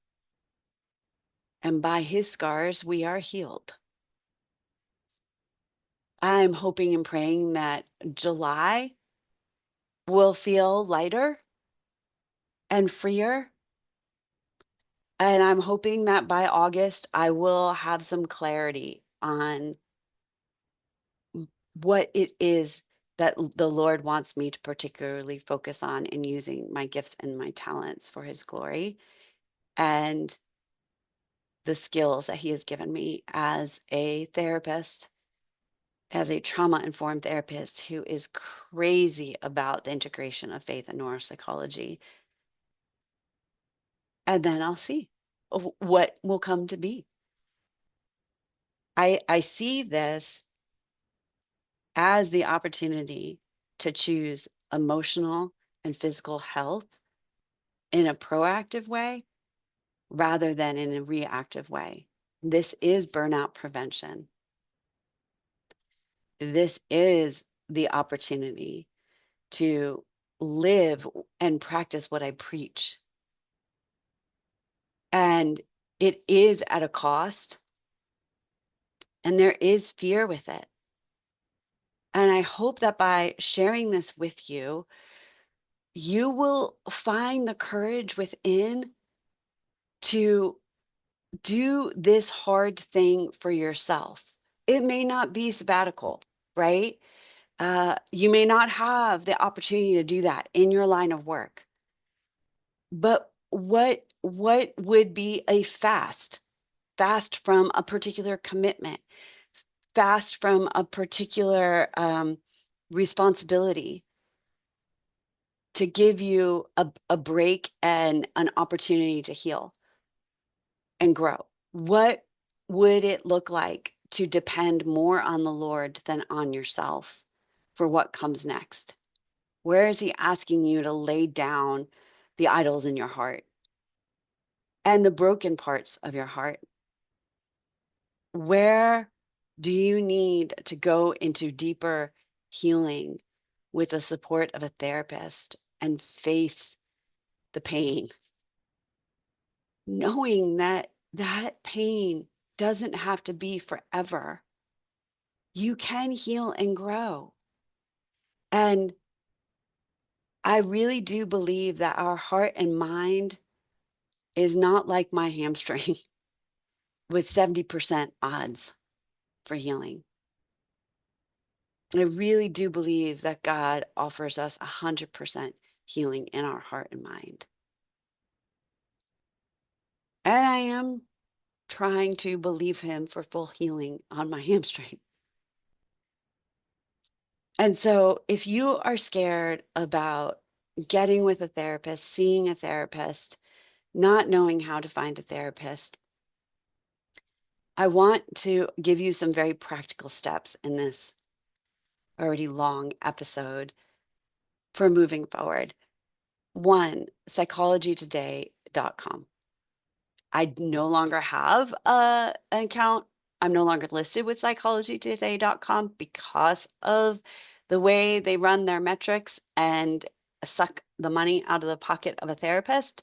And by His scars, we are healed. I'm hoping and praying that July will feel lighter and freer. And I'm hoping that by August, I will have some clarity on what it is that the Lord wants me to particularly focus on in using my gifts and my talents for His glory. And the skills that he has given me as a therapist, as a trauma-informed therapist who is crazy about the integration of faith and neuropsychology. And then I'll see what will come to be. I see this as the opportunity to choose emotional and physical health in a proactive way rather than in a reactive way. This is burnout prevention. This is the opportunity to live and practice what I preach. And it is at a cost, and there is fear with it. And I hope that by sharing this with you, you will find the courage within to do this hard thing for yourself. It may not be sabbatical, right? You may not have the opportunity to do that in your line of work. But what would be a fast? Fast from a particular commitment, fast from a particular responsibility to give you a break and an opportunity to heal and grow. What would it look like to depend more on the Lord than on yourself for what comes next? Where is he asking you to lay down the idols in your heart and the broken parts of your heart? Where do you need to go into deeper healing with the support of a therapist and face the pain, knowing that that pain doesn't have to be forever? You can heal and grow. And I really do believe that our heart and mind is not like my hamstring with 70% odds for healing. I really do believe that God offers us 100% healing in our heart and mind. And I am trying to believe him for full healing on my hamstring. And so if you are scared about getting with a therapist, seeing a therapist, not knowing how to find a therapist, I want to give you some very practical steps in this already long episode for moving forward. One, psychologytoday.com. I no longer have an account. I'm no longer listed with psychologytoday.com because of the way they run their metrics and suck the money out of the pocket of a therapist.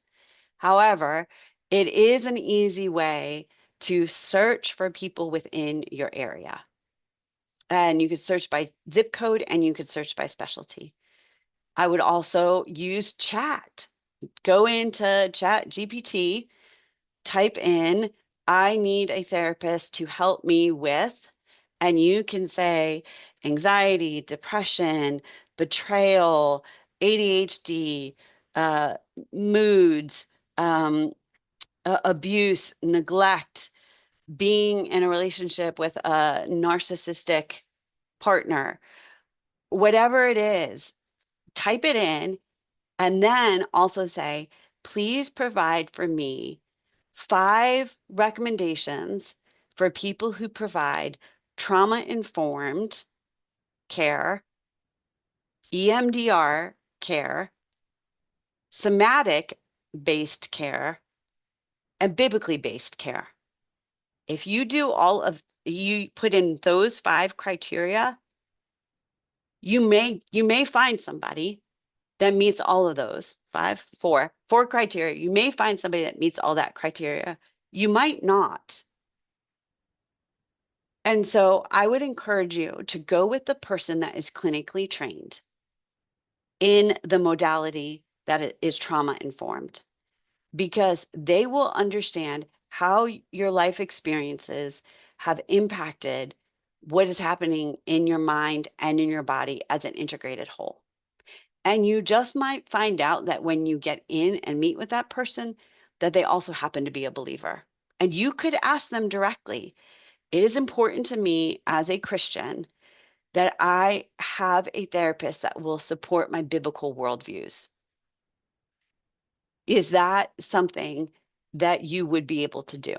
However, it is an easy way to search for people within your area. And you could search by zip code and you could search by specialty. I would also use chat. Go into Chat GPT, type in, I need a therapist to help me with, and you can say anxiety, depression, betrayal, ADHD, uh, moods, abuse, neglect, being in a relationship with a narcissistic partner, whatever it is, type it in and then also say, please provide for me 5 recommendations for people who provide trauma-informed care, EMDR care, somatic-based care, and biblically based care. If you do you put in those 5 criteria, you may find somebody that meets all of those. 4 criteria. You may find somebody that meets all that criteria. You might not. And so I would encourage you to go with the person that is clinically trained in the modality that it is trauma informed, because they will understand how your life experiences have impacted what is happening in your mind and in your body as an integrated whole. And you just might find out that when you get in and meet with that person, that they also happen to be a believer And you could ask them directly, it is important to me as a Christian that I have a therapist that will support my biblical worldviews. Is that something that you would be able to do?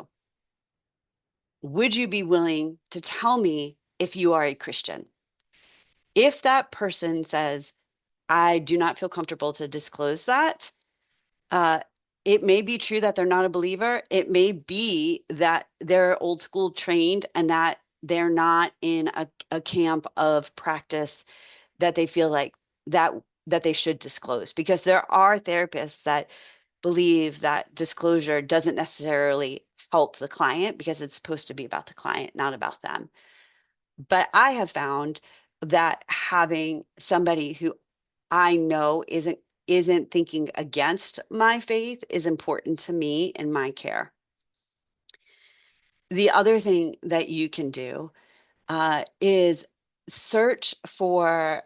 Would you be willing to tell me if you are a Christian? If that person says, I do not feel comfortable to disclose that, uh, it may be true that they're not a believer. It may be that they're old school trained and that they're not in a camp of practice that they feel like that that they should disclose, because there are therapists that believe that disclosure doesn't necessarily help the client because it's supposed to be about the client, not about them. But I have found that having somebody who I know isn't thinking against my faith is important to me in my care. The other thing that you can do is search for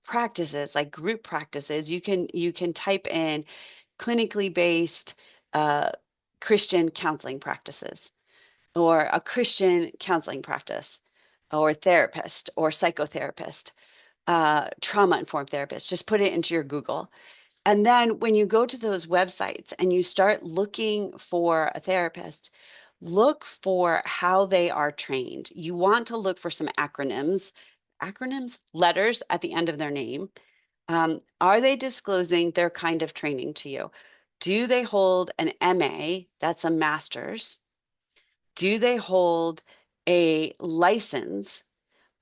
practices, like group practices. You can type in clinically based uh, Christian counseling practices, or a Christian counseling practice, or therapist, or psychotherapist, trauma informed therapist. Just put it into your Google. And then when you go to those websites and you start looking for a therapist, look for how they are trained. You want to look for some letters at the end of their name. Are they disclosing their kind of training to you? Do they hold an MA? That's a master's. Do they hold a license?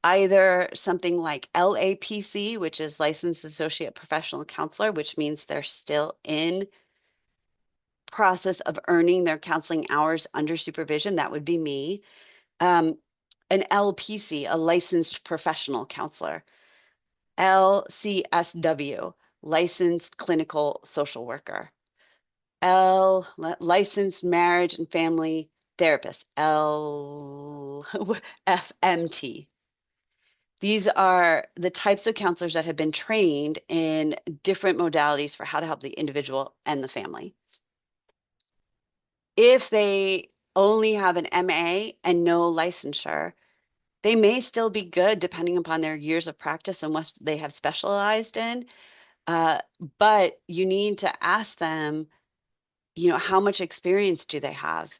Either something like LAPC, which is Licensed Associate Professional Counselor, which means they're still in process of earning their counseling hours under supervision. That would be me. Um, an LPC, a Licensed Professional Counselor. LCSW, Licensed Clinical Social Worker. Licensed Marriage and Family Therapist. LFMT. These are the types of counselors that have been trained in different modalities for how to help the individual and the family. If they only have an MA and no licensure, they may still be good depending upon their years of practice and what they have specialized in. Uh, but you need to ask them, how much experience do they have?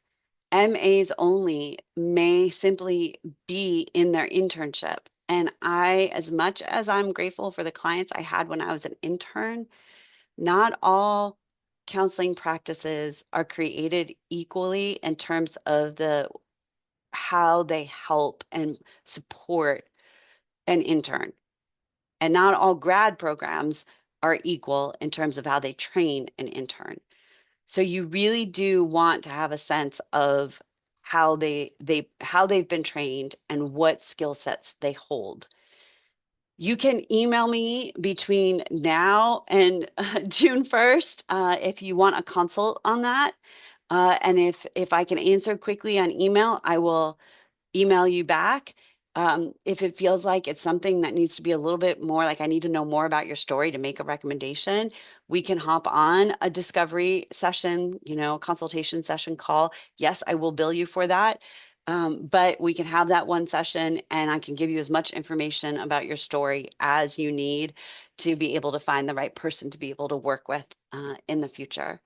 MAs only may simply be in their internship. And as much as I'm grateful for the clients I had when I was an intern, not all counseling practices are created equally in terms of how they help and support an intern. And not all grad programs are equal in terms of how they train an intern. So you really do want to have a sense of how they've been trained and what skill sets they hold. You can email me between now and June 1st if you want a consult on that. And if I can answer quickly on email, I will email you back. If it feels like it's something that needs to be a little bit more, like I need to know more about your story to make a recommendation, we can hop on a discovery session, consultation session call. Yes, I will bill you for that. But we can have that one session and I can give you as much information about your story as you need to be able to find the right person to be able to work with in the future.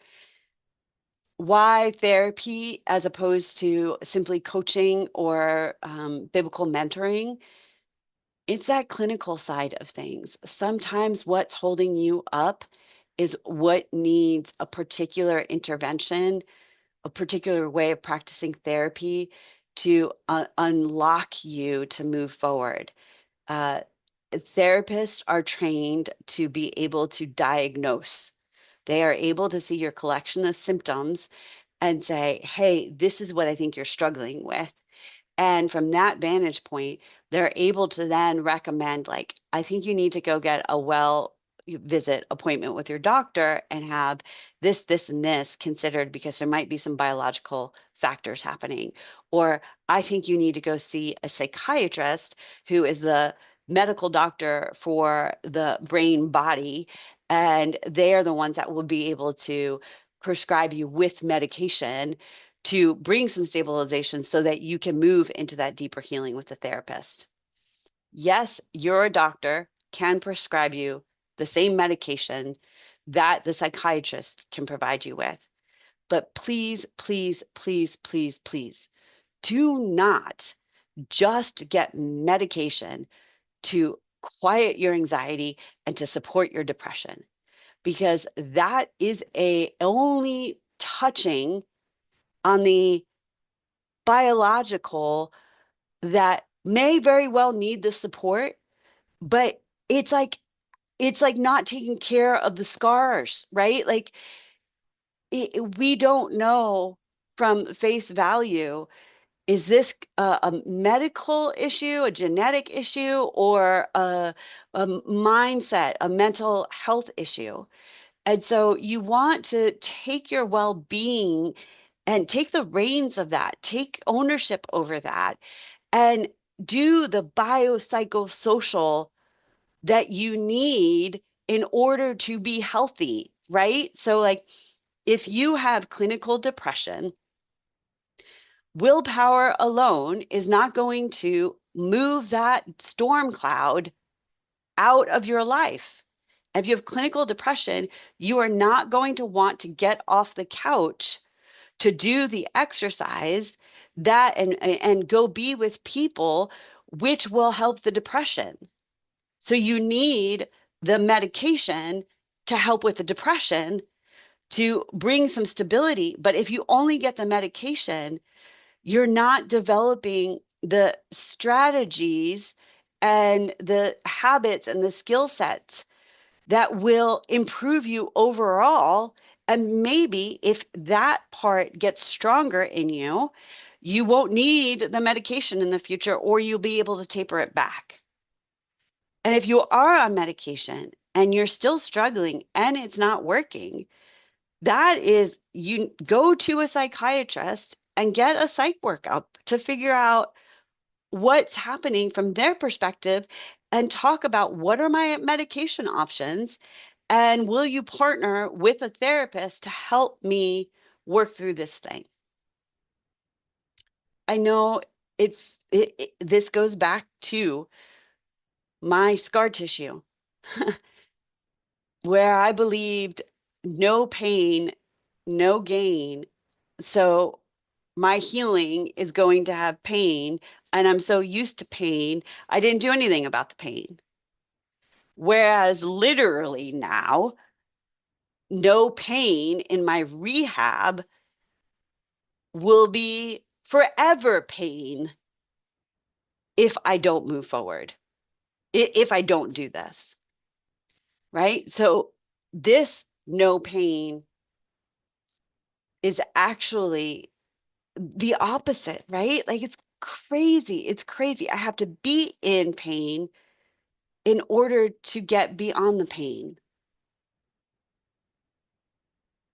Why therapy as opposed to simply coaching or biblical mentoring? It's that clinical side of things. Sometimes what's holding you up is what needs a particular intervention, a particular way of practicing therapy to unlock you to move forward. Uh, Therapists are trained to be able to diagnose. They are able to see your collection of symptoms and say, hey, this is what I think you're struggling with. And from that vantage point, they're able to then recommend, like, I think you need to go get a visit appointment with your doctor and have this, and this considered because there might be some biological factors happening. Or I think you need to go see a psychiatrist who is the medical doctor for the brain body. And they are the ones that will be able to prescribe you with medication to bring some stabilization so that you can move into that deeper healing with the therapist. Yes, your doctor can prescribe you the same medication that the psychiatrist can provide you with. But please, please, please, please, please do not just get medication to quiet your anxiety and to support your depression, because that is only touching on the biological that may very well need the support, but it's like not taking care of the scars, right? Like we don't know from face value, is this a medical issue, a genetic issue, or a mindset, a mental health issue? And so you want to take your well-being and take the reins of that, take ownership over that, and do the biopsychosocial that you need in order to be healthy, right? So, like, if you have clinical depression, willpower alone is not going to move that storm cloud out of your life. If you have clinical depression, you are not going to want to get off the couch to do the exercise that and go be with people which will help the depression. So you need the medication to help with the depression to bring some stability. But if you only get the medication, you're not developing the strategies and the habits and the skill sets that will improve you overall. And maybe if that part gets stronger in you, you won't need the medication in the future, or you'll be able to taper it back. And if you are on medication and you're still struggling and it's not working, that is, you go to a psychiatrist and get a psych workup to figure out what's happening from their perspective and talk about what are my medication options, and will you partner with a therapist to help me work through this thing? I know this goes back to my scar tissue where I believed no pain, no gain. So my healing is going to have pain, and I'm so used to pain, I didn't do anything about the pain. Whereas literally now, no pain in my rehab will be forever pain if I don't move forward, if I don't do this, right? So this no pain is actually the opposite, right? Like it's crazy. It's crazy. I have to be in pain in order to get beyond the pain.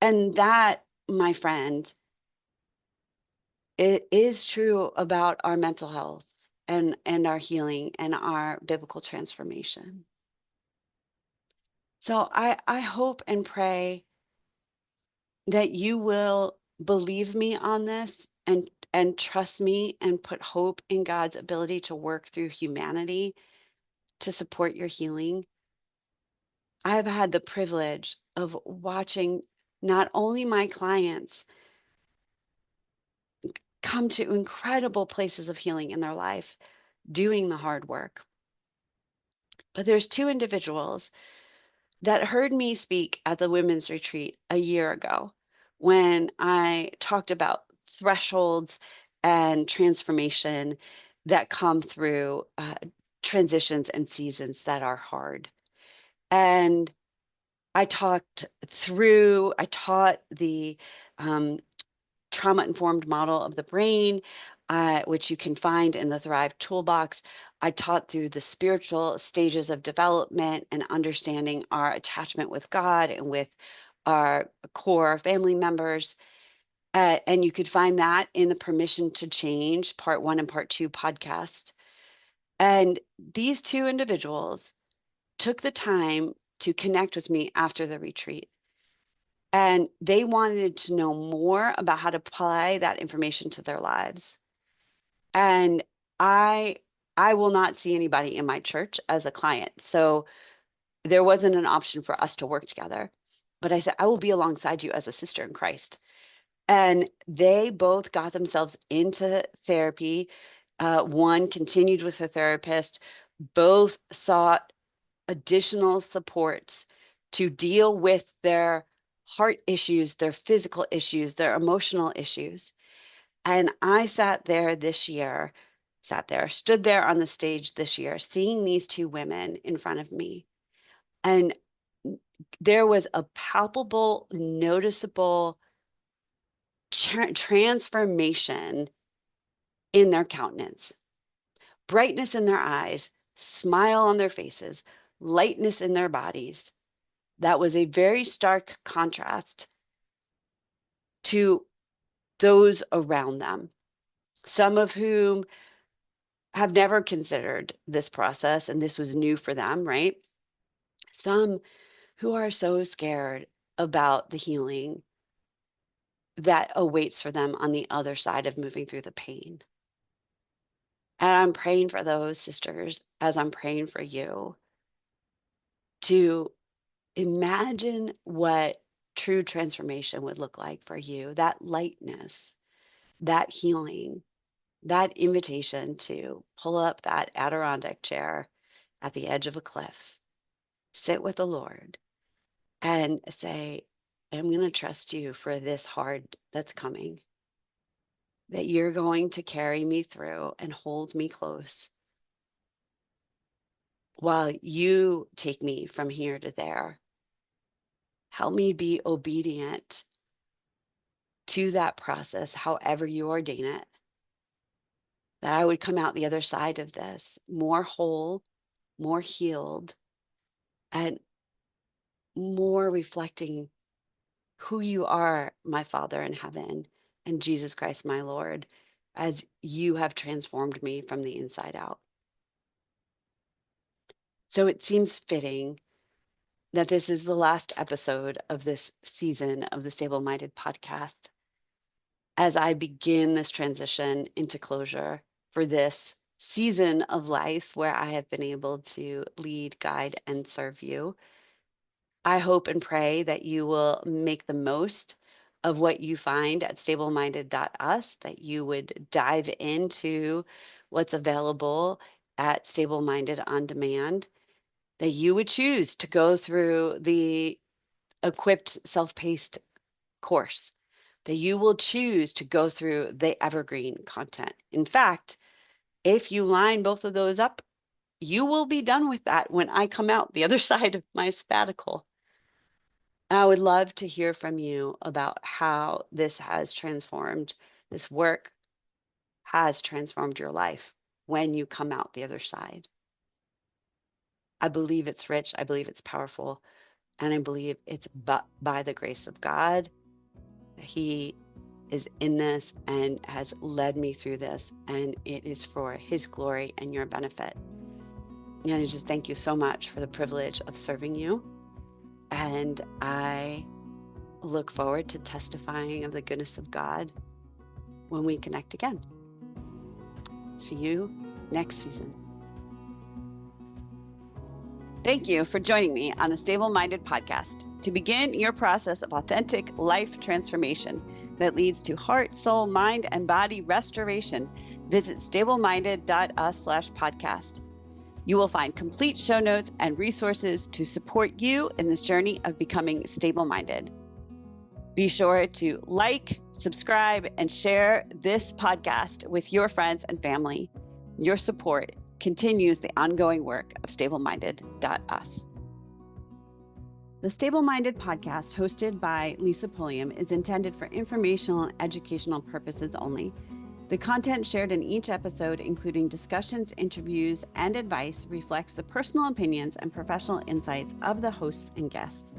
And that, my friend, it is true about our mental health and our healing and our biblical transformation. So I hope and pray that you will believe me on this and trust me and put hope in God's ability to work through humanity to support your healing. I've had the privilege of watching not only my clients come to incredible places of healing in their life, doing the hard work, but there's two individuals that heard me speak at the women's retreat a year ago when I talked about thresholds and transformation that come through transitions and seasons that are hard. And I taught the trauma-informed model of the brain, which you can find in the Thrive Toolbox. I taught through the spiritual stages of development and understanding our attachment with God and with our core family members. And you could find that in the Permission to Change Part 1 and Part 2 podcast. And these two individuals took the time to connect with me after the retreat. And they wanted to know more about how to apply that information to their lives. And I I will not see anybody in my church as a client. So there wasn't an option for us to work together. But I said, I will be alongside you as a sister in Christ. And they both got themselves into therapy. One continued with a therapist. Both sought additional supports to deal with their heart issues, their physical issues, their emotional issues. And I stood there on the stage this year, seeing these two women in front of me. And there was a palpable, noticeable transformation in their countenance, brightness in their eyes, smile on their faces, lightness in their bodies. That was a very stark contrast to those around them, some of whom have never considered this process, and this was new for them, right? Some who are so scared about the healing that awaits for them on the other side of moving through the pain. And I'm praying for those sisters as I'm praying for you to imagine what true transformation would look like for you, that lightness, that healing, that invitation to pull up that Adirondack chair at the edge of a cliff, sit with the Lord, and say, I'm going to trust you for this hard that's coming, that you're going to carry me through and hold me close while you take me from here to there. Help me be obedient to that process, however you ordain it, that I would come out the other side of this more whole, more healed, and more reflecting who you are, my Father in heaven, and Jesus Christ, my Lord, as you have transformed me from the inside out. So it seems fitting that this is the last episode of this season of the StableMinded podcast as I begin this transition into closure for this season of life where I have been able to lead, guide, and serve you. I hope and pray that you will make the most of what you find at StableMinded.us, that you would dive into what's available at StableMinded On Demand, that you would choose to go through the equipped self-paced course, that you will choose to go through the evergreen content. In fact, if you line both of those up, you will be done with that when I come out the other side of my sabbatical. I would love to hear from you about how this work has transformed your life when you come out the other side. I believe it's rich, I believe it's powerful, and I believe it's by the grace of God. He is in this and has led me through this, and it is for His glory and your benefit. And I just thank you so much for the privilege of serving you. And I look forward to testifying of the goodness of God when we connect again. See you next season. Thank you for joining me on the StableMinded Podcast to begin your process of authentic life transformation that leads to heart, soul, mind, and body restoration. Visit StableMinded.us/podcast. You will find complete show notes and resources to support you in this journey of becoming stable-minded. Be sure to like, subscribe, and share this podcast with your friends and family. Your support continues the ongoing work of StableMinded.us. The StableMinded Podcast, hosted by Lisa Pulliam, is intended for informational and educational purposes only. The content shared in each episode, including discussions, interviews, and advice, reflects the personal opinions and professional insights of the hosts and guests.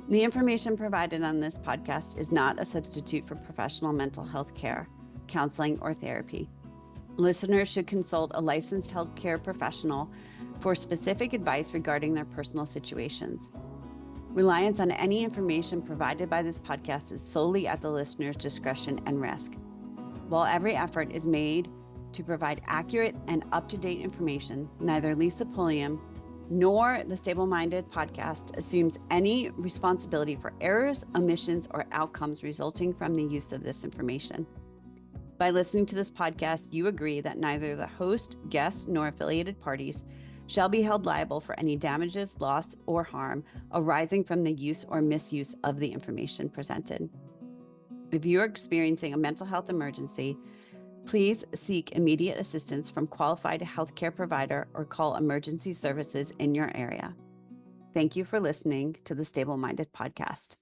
The information provided on this podcast is not a substitute for professional mental health care, counseling, or therapy. Listeners should consult a licensed healthcare professional for specific advice regarding their personal situations. Reliance on any information provided by this podcast is solely at the listener's discretion and risk. While every effort is made to provide accurate and up-to-date information, neither Lisa Pulliam nor the StableMinded Podcast assumes any responsibility for errors, omissions, or outcomes resulting from the use of this information. By listening to this podcast, you agree that neither the host, guest, nor affiliated parties shall be held liable for any damages, loss, or harm arising from the use or misuse of the information presented. If you are experiencing a mental health emergency, please seek immediate assistance from qualified healthcare provider or call emergency services in your area. Thank you for listening to the StableMinded Podcast.